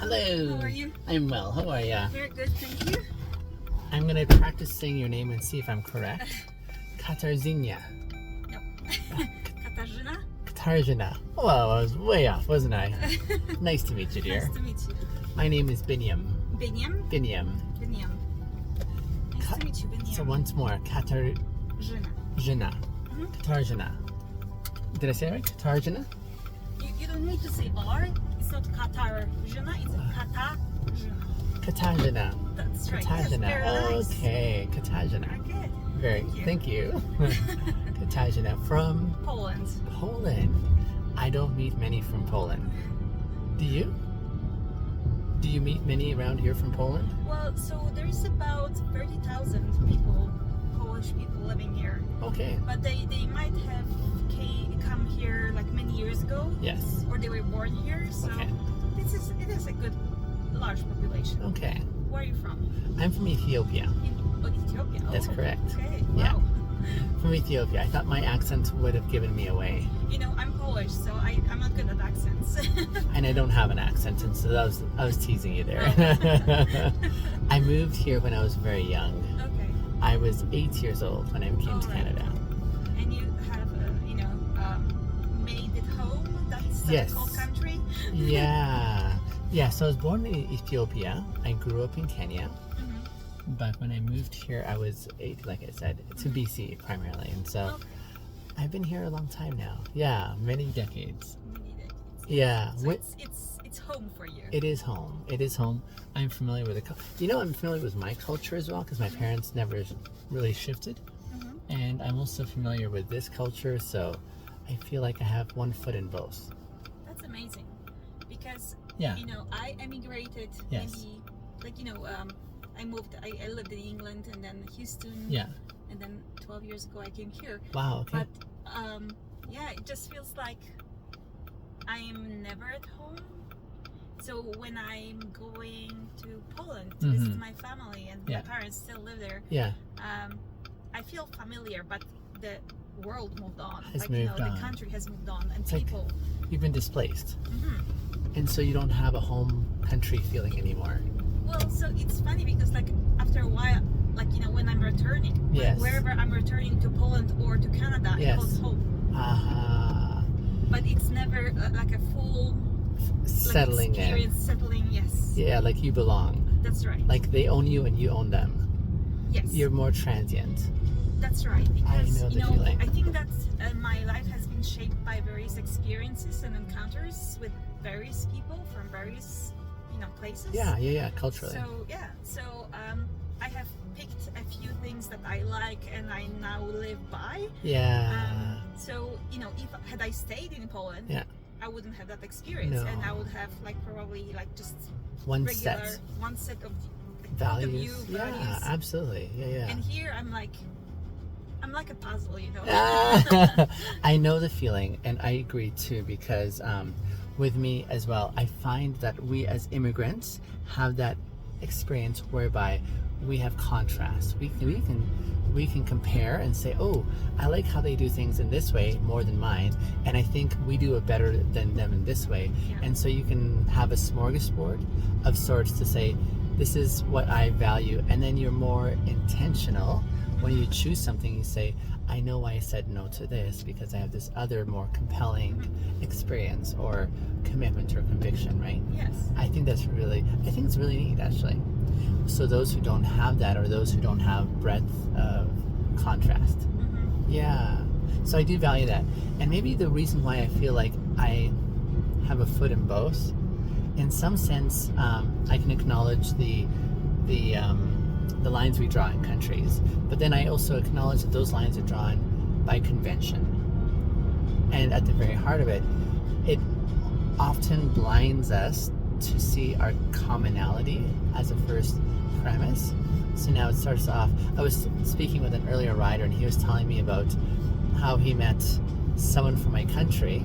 Hello. How are you? I'm well. How are ya? Very good, thank you. I'm gonna practice saying your name and see if I'm correct. Catajena. No. Catajena? Catajena. Well, I was way off, wasn't I? Nice to meet you, dear. Nice to meet you. My name is Binyam. Binyam? Binyam. Binyam. Nice to meet you, Binyam. So once more, Catajena. Jena. Catajena. Did I say it right? Catajena? You don't need to say R. It's not Catajena, it's Catajena. Catajena. That's right. Catajena. Yes, very nice. Okay, Catajena. Okay. Very. Thank you. Catajena from Poland. Poland. I don't meet many from Poland. Do you? Do you meet many around here from Poland? Well, so there's about 30,000 people, Polish people living here. Okay. But they might have come here like many years ago. Yes. Or they were born here. So Okay. it is a good, large population. Okay. Where are you from? I'm from Ethiopia. Ethiopia. That's correct. Okay. Yeah. Wow. From Ethiopia. I thought my accent would have given me away. You know, I'm Polish, so I'm not good at accents. And I don't have an accent, and so I was teasing you there. I moved here when I was very young. Okay. I was 8 years old when I came to All right. Canada. And you have, made it home? That's Yes. whole country? Yeah. Yeah, so I was born in Ethiopia. I grew up in Kenya. Mm-hmm. But when I moved here, I was 8, like I said, to BC primarily. And so Okay. I've been here a long time now. Yeah, many decades. Many decades. Yeah. So it's home for you. It is home. It is home. I'm familiar with I'm familiar with my culture as well because my parents never really shifted. Mm-hmm. And I'm also familiar with this culture, so I feel like I have one foot in both. That's amazing. Because, Yeah. I emigrated Yes. maybe, I lived in England and then Houston. Yeah. And then 12 years ago I came here. Wow, okay. But, it just feels like I'm never at home. So when I'm going to Poland to visit my family and Yeah. my parents still live there, Yeah. I feel familiar, but the world moved on. Has moved on. The country has moved on, and It's like- people. You've been displaced. Mhm. And so you don't have a home country feeling anymore. Well, so it's funny because after a while, when I'm returning, Yes. wherever I'm returning to Poland or to Canada, it Yes. calls home. Ah. But it's never like a full Settling in. experience. Settling, yes. Yeah, like you belong. That's right. Like they own you and you own them. Yes. You're more transient. That's right. Because know the feeling. I think that my life has been shaped by various experiences and encounters with various people from various places. Yeah, culturally. So I have picked a few things that I like and I now live by. Yeah. So if had I stayed in Poland, Yeah. I wouldn't have that experience, No. and I would have probably just One regular set. one set of Values. view, Yeah, values. absolutely. Yeah. And here I'm like a puzzle, I know the feeling, and I agree too, because with me as well, I find that we as immigrants have that experience whereby we have contrast. We can compare and say, oh, I like how they do things in this way more than mine, and I think we do it better than them in this way. Yeah. And so you can have a smorgasbord of sorts to say, this is what I value, and then you're more intentional. When you choose something, you say, I know why I said no to this because I have this other more compelling experience or commitment or conviction, right? Yes. I think it's really neat, actually. So those who don't have that, or those who don't have breadth of contrast. Mm-hmm. Yeah. So I do value that. And maybe the reason why I feel like I have a foot in both, in some sense, I can acknowledge the lines we draw in countries, but then I also acknowledge that those lines are drawn by convention. And at the very heart of it, it often blinds us to see our commonality as a first premise. So now it starts off, I was speaking with an earlier rider, and he was telling me about how he met someone from my country,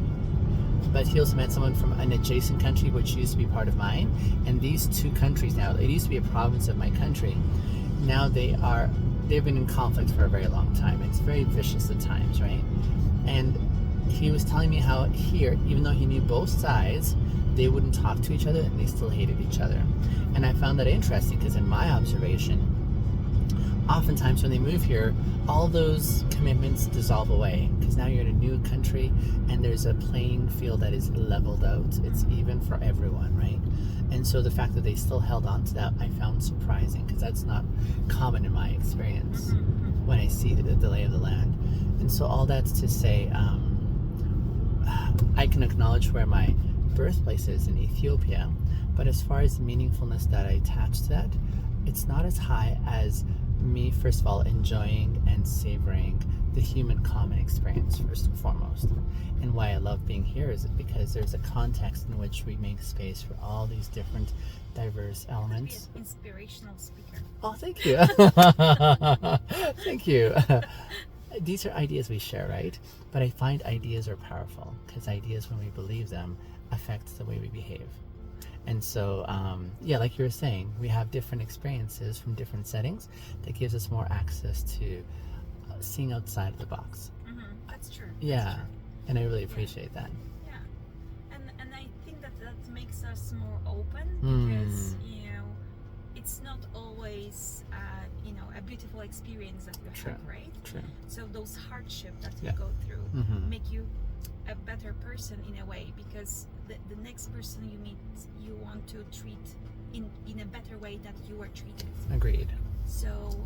but he also met someone from an adjacent country which used to be part of mine. And these two countries now, it used to be a province of my country, now they've been in conflict for a very long time. It's very vicious at times, right? And he was telling me how here, even though he knew both sides, they wouldn't talk to each other and they still hated each other. And I found that interesting because in my observation, oftentimes when they move here, all those commitments dissolve away because now you're in a new country and there's a playing field that is leveled out. It's even for everyone, right? And so the fact that they still held on to that, I found surprising because that's not common in my experience when I see the lay of the land. And so all that's to say, I can acknowledge where my birthplace is in Ethiopia, but as far as the meaningfulness that I attach to that, it's not as high as me, first of all, enjoying and savoring the human common experience first and foremost. And why I love being here is because there's a context in which we make space for all these different diverse elements. Be an inspirational speaker. Oh, thank you. Thank you. These are ideas we share, right? But I find ideas are powerful because ideas, when we believe them, affect the way we behave. And so, like you were saying, we have different experiences from different settings that gives us more access to seeing outside of the box. That's true. Yeah, That's true. And I really appreciate that. Yeah, and I think that makes us more open because it's not always a beautiful experience that you have, right? True. So those hardships that you go through make you a better person in a way because the next person you meet you want to treat in a better way that you were treated. Agreed. So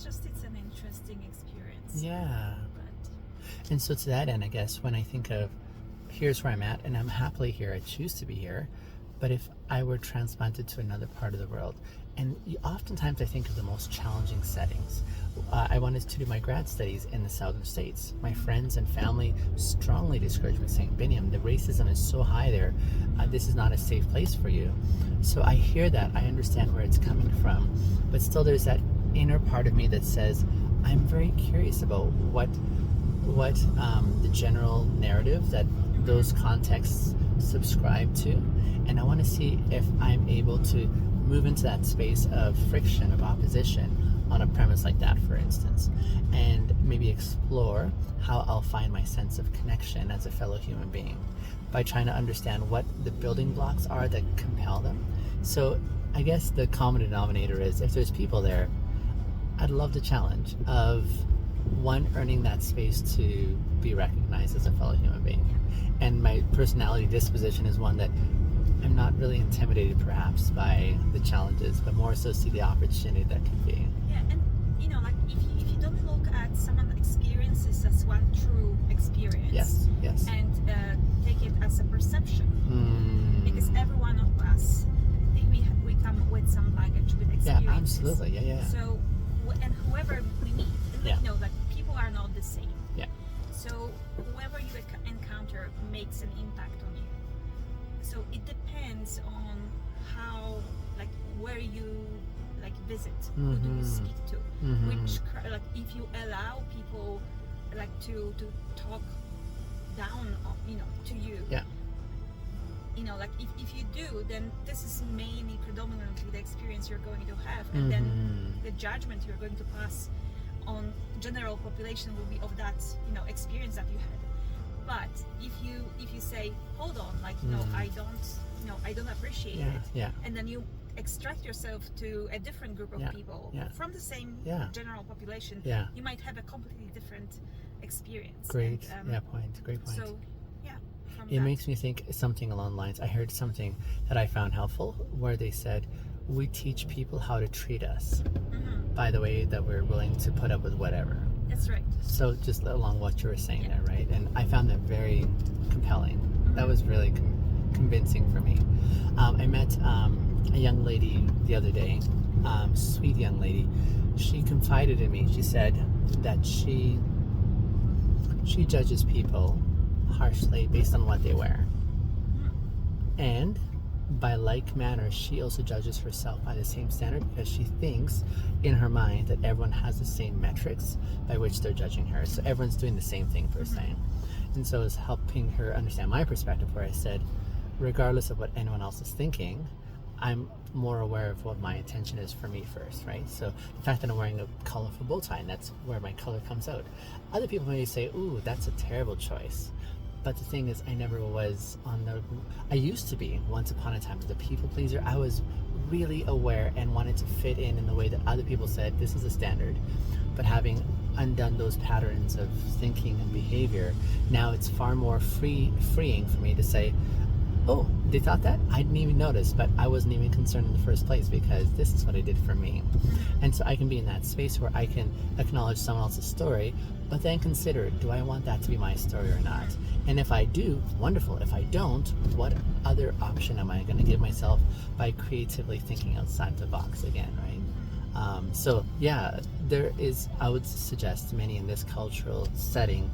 it's an interesting experience. Yeah. But And so to that end, I guess when I think of here's where I'm at and I'm happily here, I choose to be here, but if I were transplanted to another part of the world, and oftentimes I think of the most challenging settings. I wanted to do my grad studies in the southern states. My friends and family strongly discouraged me, saying, Biniam, the racism is so high there. This is not a safe place for you. So I hear that. I understand where it's coming from. But still there's that inner part of me that says, I'm very curious about what the general narrative that those contexts subscribe to. And I want to see if I'm able to move into that space of friction, of opposition on a premise like that, for instance, and maybe explore how I'll find my sense of connection as a fellow human being by trying to understand what the building blocks are that compel them. So I guess the common denominator is if there's people there, I'd love the challenge of one, earning that space to be recognized as a fellow human being. And my personality disposition is one that I'm not really intimidated perhaps by the challenges, but more so see the opportunity that can be. Yeah, and like if you don't look at someone's experiences as one true experience, yes, and take it as a perception, because every one of us, I think we come with some baggage with experiences. Yeah, absolutely, yeah. So, and whoever we meet, and we know that people are not the same. Yeah. So whoever you encounter makes an impact on you. So it depends on how, where you visit, who do you speak to, which if you allow people to talk down on, to you. Yeah. If you do, then this is mainly predominantly the experience you're going to have, and then the judgment you're going to pass on general population will be of that experience that you had. But if you say, hold on, I don't appreciate it, and then you extract yourself to a different group of people from the same general population, you might have a completely different experience. Great point. So it makes me think something along the lines, I heard something that I found helpful where they said, we teach people how to treat us by the way that we're willing to put up with whatever. That's right. So just along what you were saying there, right? And I found that very compelling. That was really convincing for me. I met a young lady the other day, sweet young lady. She confided in me. She said that she judges people harshly based on what they wear. And by like manner, she also judges herself by the same standard because she thinks in her mind that everyone has the same metrics by which they're judging her. So everyone's doing the same thing per se. And so it's helping her understand my perspective where I said, regardless of what anyone else is thinking, I'm more aware of what my intention is for me first, right? So the fact that I'm wearing a colorful bow tie, and that's where my color comes out. Other people may say, ooh, that's a terrible choice. But the thing is, I never was I used to be, once upon a time, the people pleaser. I was really aware and wanted to fit in the way that other people said, this is a standard. But having undone those patterns of thinking and behavior, now it's far more freeing for me to say, oh, they thought that? I didn't even notice, but I wasn't even concerned in the first place because this is what I did for me. And so I can be in that space where I can acknowledge someone else's story, but then consider, do I want that to be my story or not? And if I do, wonderful. If I don't, what other option am I going to give myself by creatively thinking outside the box again, right? So yeah, there is, I would suggest, many in this cultural setting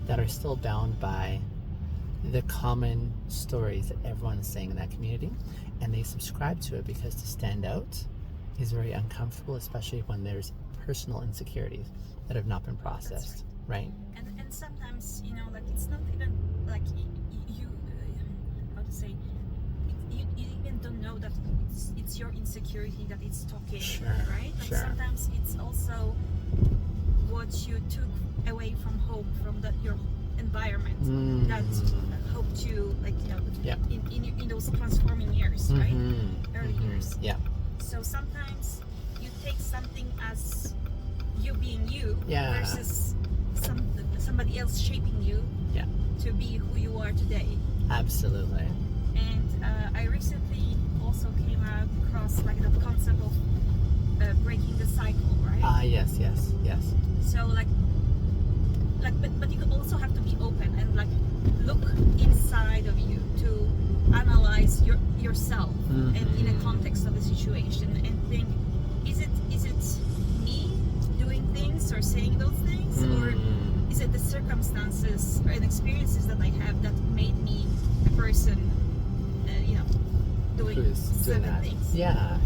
that are still bound by the common stories that everyone is saying in that community, and they subscribe to it because to stand out is very uncomfortable, especially when there's personal insecurities that have not been processed, right? And sometimes, you know, like it's not even like you how to say, you even don't know that it's your insecurity that it's talking, Sure, right? Like sure. sometimes it's also what you took away from home, from your environment that helped you, like, you know, in those transforming years, right? Early years. Yeah. So sometimes you take something as you being you Yeah. versus somebody else shaping you to be who you are today. Absolutely. And I recently also came across like the concept of breaking the cycle, right? Yes. So like but you also have to be open and like look inside of you to analyze yourself and in a context of the situation and think, is it me doing things or saying those things, or is it the circumstances and experiences that I have that made me a person, you know, doing certain things? Yeah.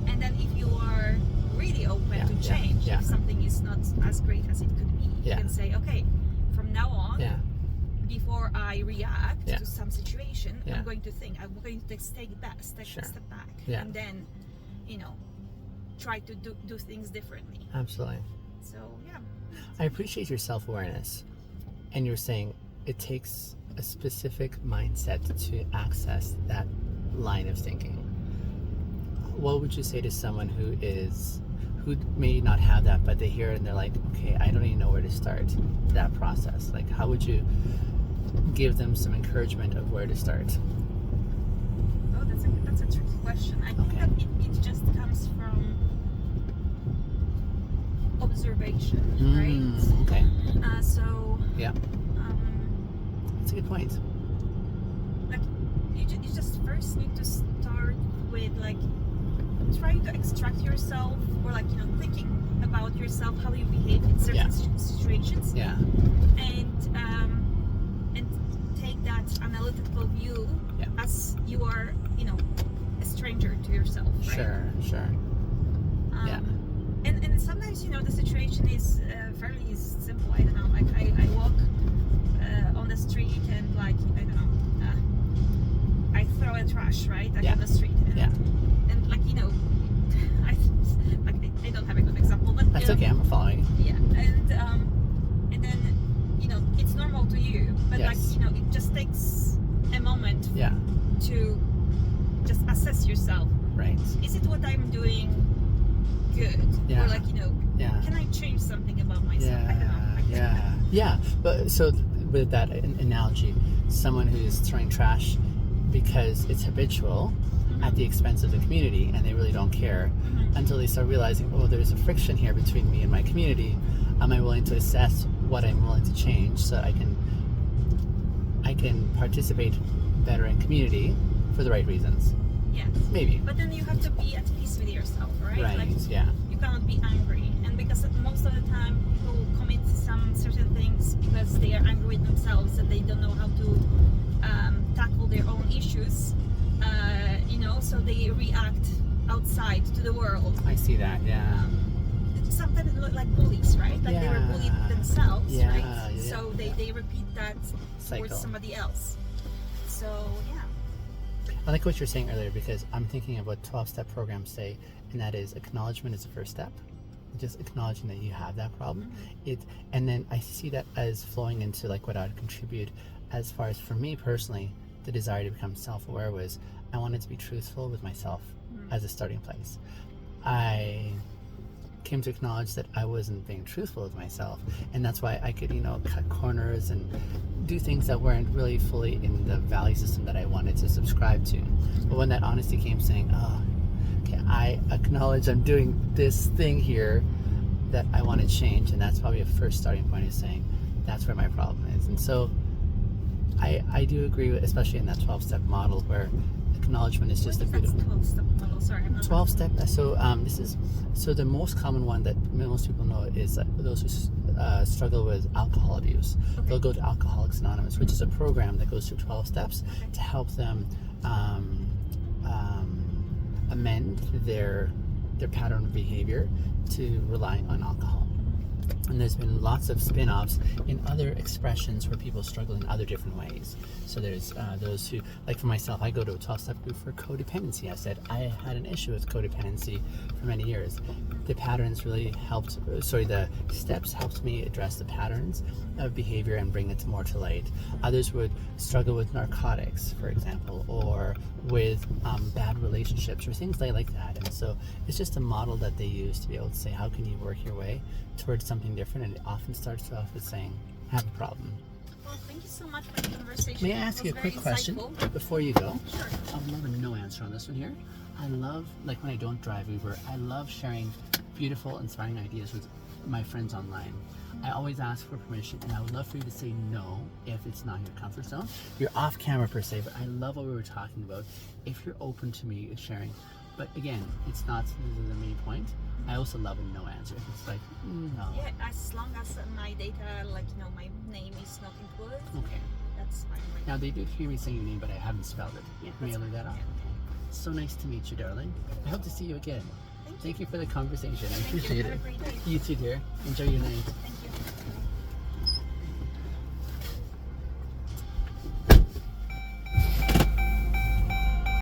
And then if you are really open to change, if something is not as great as it could be, you can say, okay, from now on, before I react to some situation, I'm going to think, I'm going to take a step back, and then, you know, try to do things differently. Absolutely. So I appreciate your self-awareness, and you're saying it takes a specific mindset to access that line of thinking. What would you say to someone who may not have that, but they hear it and they're like, okay, I don't even know where to start that process? Like, how would you give them some encouragement of where to start? Oh, that's a tricky question. I think that it just comes from observation, right? Okay. So that's a good point. Like you just first need to start with like trying to extract yourself, or like, you know, thinking about yourself, how you behave in certain situations, and take that analytical view as you are, you know, a stranger to yourself, right? Sure. And sometimes, you know, the situation is fairly simple. I don't know, like I walk on the street and, like, I don't know, I throw a trash right on the street, and like, you know, I don't have a good example, but that's okay. I'm following. And then, you know, it's normal to you, but like, you know, it just takes a moment to just assess yourself. Right. Is it what I'm doing good? Or like, you know, can I change something about myself? I don't know. But so with that analogy, someone who's throwing trash because it's habitual at the expense of the community, and they really don't care until they start realizing, oh, there's a friction here between me and my community. Am I willing to assess what I'm willing to change so I can participate better in community for the right reasons? Yes. Maybe. But then you have to be at peace with yourself, right? Right. Like, yeah. You cannot be angry, and because most of the time people commit some certain things because they are angry with themselves and they don't know how to tackle their own issues. You know, so they react outside to the world. I see that. Yeah. Sometimes like bullies, right? Like they were bullied themselves, right? Yeah. So they repeat that Cycle. towards somebody else. So I like what you're saying earlier, because I'm thinking of what 12-step programs say, and that is acknowledgement is the first step. Just acknowledging that you have that problem. And then I see that as flowing into like what I would contribute as far as for me personally, the desire to become self-aware was I wanted to be truthful with myself as a starting place. I came to acknowledge that I wasn't being truthful with myself, and that's why I could, cut corners and do things that weren't really fully in the value system that I wanted to subscribe to. But when that honesty came, saying, oh, okay, I acknowledge I'm doing this thing here that I want to change, and that's probably a first starting point, is saying that's where my problem is. And so I do agree with, especially in that 12-step model, where acknowledgement is just a beautiful 12-step model. Sorry, I'm not 12-step. So the most common one that most people know is those who struggle with alcohol abuse. Okay. They'll go to Alcoholics Anonymous, which is a program that goes through 12 steps to help them amend their pattern of behavior to relying on alcohol. And there's been lots of spin-offs in other expressions where people struggle in other different ways. So there's those who, like for myself, I go to a 12-step group for codependency. I said I had an issue with codependency for many years. The patterns really helped, the steps helped me address the patterns of behavior and bring it more to light. Others would struggle with narcotics, for example, or with bad relationships or things like that. And so it's just a model that they use to be able to say, how can you work your way towards something different? And it often starts off with saying, I have a problem. Well, thank you so much for the conversation. May I ask you a quick question before you go? Sure. I would love a no answer on this one here. I love, like when I don't drive Uber, I love sharing beautiful, inspiring ideas with my friends online. I always ask for permission, and I would love for you to say no if it's not your comfort zone. You're off camera per se, but I love what we were talking about. If you're open to me sharing, but again, it's not the main point. I also love a no answer. It's like, no. Yeah, as long as my data, my name is not included, Okay. that's fine. Now, they did hear me saying your name, but I haven't spelled it. Yeah, May I that's leave that fine. off? So nice to meet you, darling. I hope to see you again. Thank you. Thank you for the conversation. I Thank you. appreciate Have it. a great day. You too, dear. Enjoy your night. Thank you.